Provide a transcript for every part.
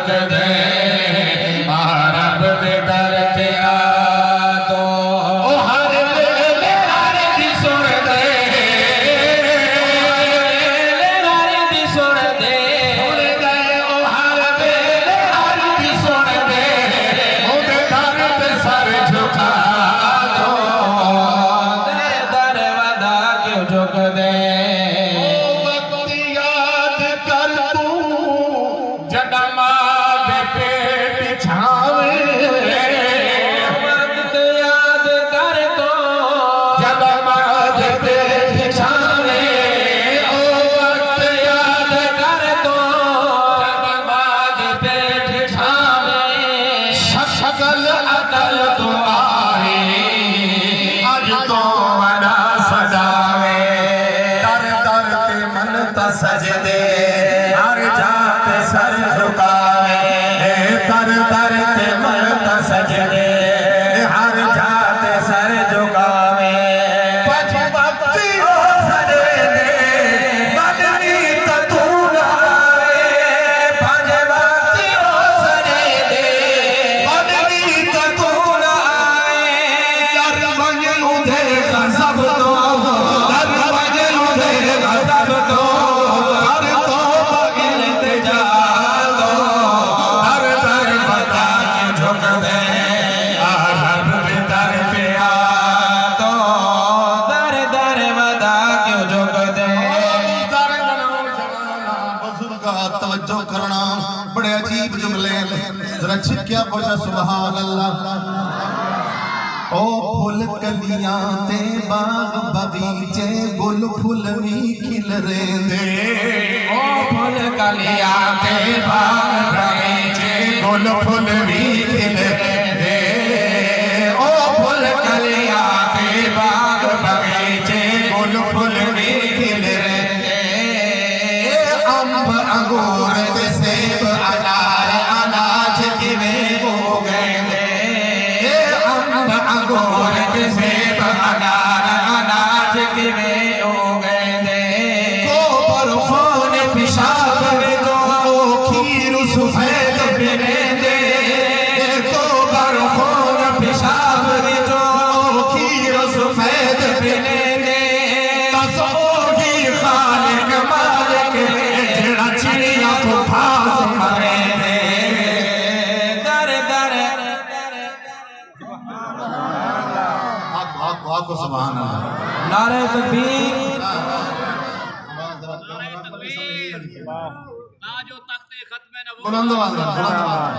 झुक दे रब दे दर ते आ तो ओ हर वेले हर दी सुन दे हर दी सुन दे ओ हर वेले हर दी सुन दे ओदे दर ते सर झुका दो तेरे दर वदा क्यों झुक दे सजदे हर जात सर झुकावे दर दर ते मन सजदे हर जात सर झुकावे पज भक्ति हो सजदे बदनी तू नावे पज भक्ति हो सजदे बदनी तू नावे दर वंजू दे सब तो दर वंजू दे सब तो तवज्जो करना बड़े अजीब जुमले जरा छिक्या बोला सुभान अल्लाह ओ फूल कलियां ते बाग बगीचे गुल फुल भी खिल रेंदे ओ फूल कलियां ते बाग बगीचे गुल फुल भी खिल रेंदे ओ फूल कलियां ते बाग बगीचे गुल फुल भी खिल रेंदे अंब अंगूर ते सेब अनार अनाज किवें हो गए अंब अंगूर ते सेब अनार अनाज किवें हो गए गोबर खून पेशाब में तो खीर सफेद पीने गोबर खून पेशाब में तो खीर सफेद पीने खालिक मालिक चिड़िया को फास मरे दर दर आको सुभान अल्लाह नारे तकबीर जो तख्ते खत्मे नबूवत बुलंद आवाज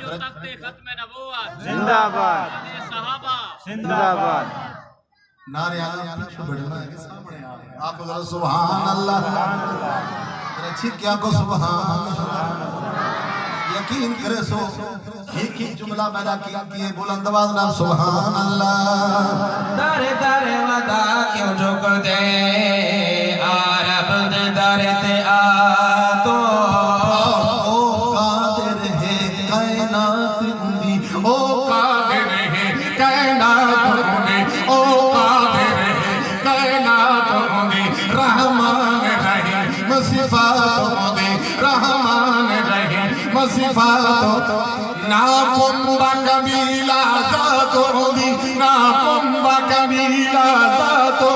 जो तख्ते खत्मे नबूवत जिंदाबाद सहाबा जिंदाबाद नारे आगे बढ़ना है सामने आपको जरा सुभान अल्लाह जरा छिक्या को सुभान यकीन करे सो एक ही जुमला पैदा किए बुलंद आवाज नाम सुभान अल्लाह दर दर वदा क्यों झुक दे रब दे दर ते आ तो ओ कादिर है कायनात दी ओ कादिर है कायनात दी ओ कादिर है कायनात दी रहमान रहीम सिफात दी रहमान रहीम सिफात ना कुंबा कबीला जातो दी ना कुंबा कबीला जातो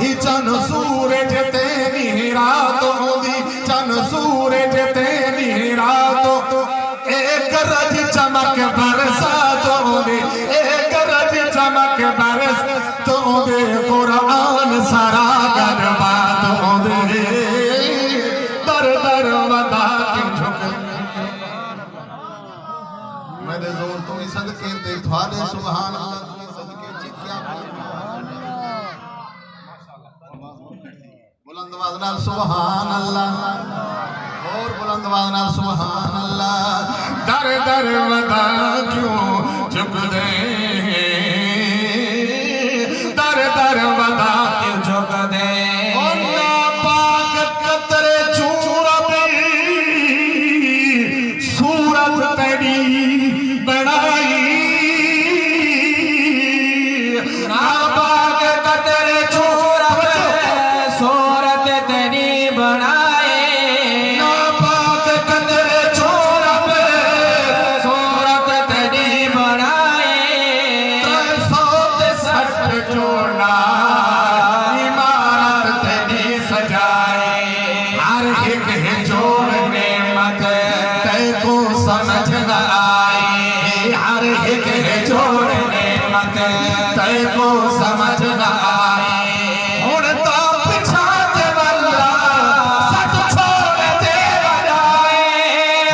ही चन सूरज तेरी रातो दी चन सूरज तेरी रातो एक रज चमक बरसा तो दे एक रज चमक बरस तो दे कुरान सारा गरबा तो दे दर दर वदा के झुक मेरे जोर तुम सदके ते थारे सुभान अल्लाह तुम सदके चिकिया बुलंद आवाज नाल सुभान अल्लाह और बुलंद आवाज नाल सुभान अल्लाह दर दर वदा क्यों झुक दे दर दर वदा क्यों झुक दे सूरत तेरी बनाए ना पाक कदर छोड़ हर एक है जोड़ नेमत तेको समझ न आए, हर एक है जोड़ नेमत तेको समझ न आए। हुण तो पिछा ते वल्ला सच छोड़ दे वजाए,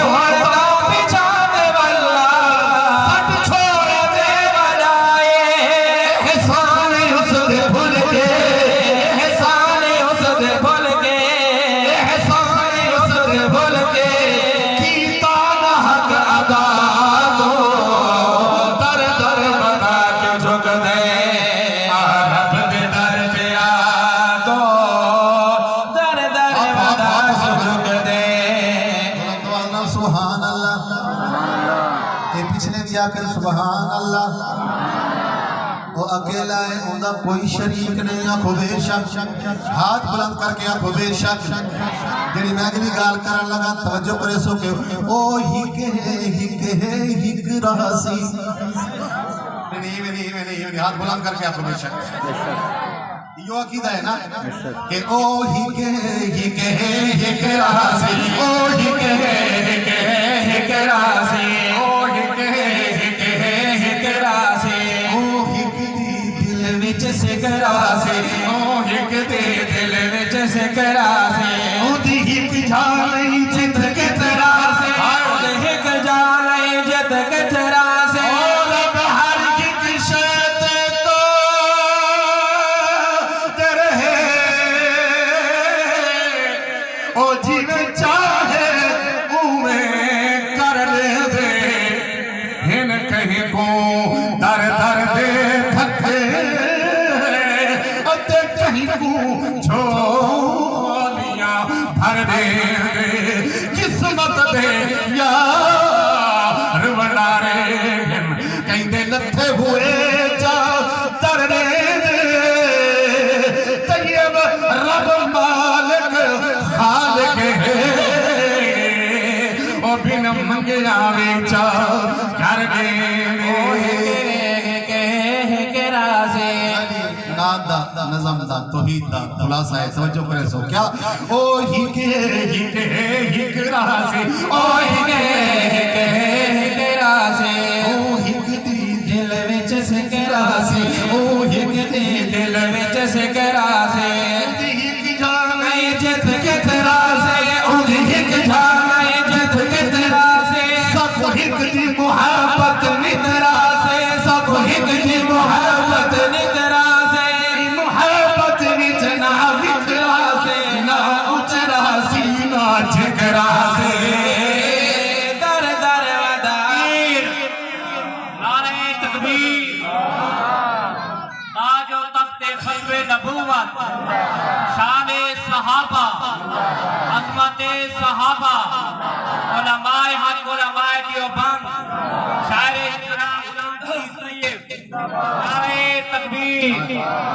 हुण तो पिछा ते वल्ला सच छोड़ दे वजाए। एहसान उसदे भुल के, एहसान उसदे भुल के, एहसान उसदे भुल के कीता ना हक अदा तो दर दर बता के झुक दे रब दे दर पे आ तो दर दर बता के झुक दे। सुभान अल्लाह। ये पिछले भी आकर सुभान अल्लाह। वो अकेला है, उनका कोई शरीक नहीं। आखो बेशक, हाथ बुलंद करके आखो बेशक। जेडी मैं अगली गाल करन लगा तवज्जो करे सो के ओ हिक है हिक रासी। नहीं हाथ बुलंद करके आखो बेशक। यो अकीदा है ना कि ओ हिक है हिक रासी, ओ हिक है हिक रासी, ओ हिक है हिक रासी, ओ हिक दी दिल विच सिकरा से, ओ हिक दे दिल विच सिकरा से। ओदी हिक जाने जित के तरा से, ओदी हिक जाने जित के तरा से। ओ रब हर हिक शत तो तेरे है, ओ जीवन चाहे उमे कर ले दे। हिन कहीं को दर दर दे थके अते कहीं को झोलियां भर दे। किस्मत दे यार बनारे कहीं दे लथे हुए जा दर दे। तैयब रब मालिक खालिक है, ओ बिन मंगिया विचा कर दे। नज़म दा तौहीद दा खुलासा है। तवज्जो करे सो क्या ओ हिक हिक रासे, ओ हिक रासे, ओ हिक दी दिल विच सिकरा से, ओ हिक दी दिल विच सिकरा से। हिक जाने जित के तरा से, ओदी हिक जाने जित के तरा से। सब हिक दी मोहब्बत नितरा से, सब हिक दी मोहब्बत नितरा से। मोहब्बत विच ना विखरा से, ना उचरा सीना झिकरा से। दर दर वदाईर नारे तकबीर, ताजो तख्ते खत्मे नबूवत, शाने सहाबा, अज़मते सहाबा, उलमाए हक, उलमाए देवबंद, शायरे इस्लाम गुलाम तैयब। नारे तकबीर।